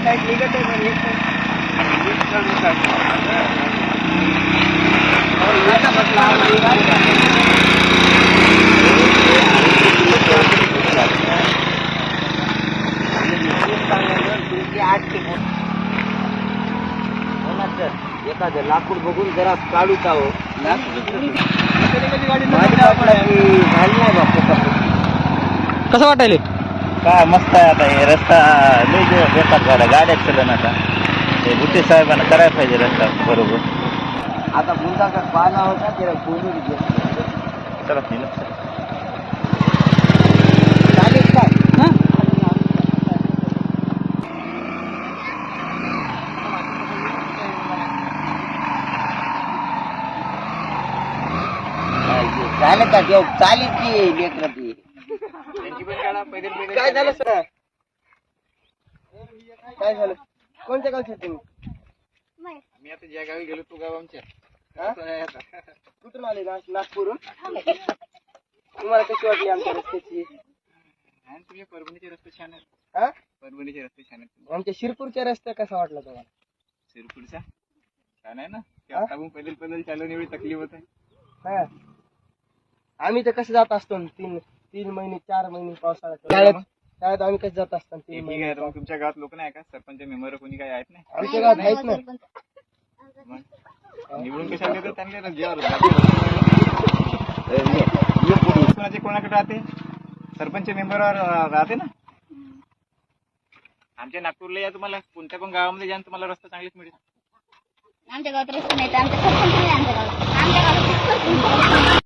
Light निघत आहे पण एक एखादं लाकूड बघून जरा काढू का हो कसं वाटायले? काय मस्त आहे. आता हे रस्ता लई दिवस बेकार झाला, गाड्या चलन. आता हे बुट्टे साहेबांना करायला पाहिजे रस्ता बरोबर. आता बुंदाचा पाला होता त्याला बोलून घेतलं. चला चालेल काय झालं का देव चालेल की लेकर ती. काय झालं सर? काय झालं? कोणत्या गावचे तुम्ही? मी आता ज्या गावी गेलो तो गाव आमच्या. कुठून आले? नागपूरहून. तुम्हाला कशी वाटली आमच्या रस्त्याची? तुझ्या परभणीचे रस्ते छान आहेत. हा, परभणीचे रस्ते छान आहेत. आमच्या शिरपूरच्या रस्ता कसा वाटला तुम्हाला? शिरपूरचा छान आहे ना. आता आपण पैदल चालवून एवढी तकलीफ होत आहे. हा, आम्ही तर कसं जात असतो 3 महिने 4 महिने पावसाळ्यात शाळेत आम्ही कसं जात असतो 3 ठीक महिने. आहे. मग तुमच्या गावात लोक नाही का सरपंच मेंबर कोणी काय आहेत नाही? आमच्या गावात आहेत ना. निवडून कशाला देतात त्यांना? कोणाचे कोणाकडे राहते? सरपंच मेंबरवर राहते ना. आमच्या नागपूरला या, तुम्हाला कोणत्या पण गावामध्ये जा, तुम्हाला रस्ता चांगलेच मिळेल. आमच्या गावात रस्ते नाही, आमच्या सरपंच नाही. आमच्या गावात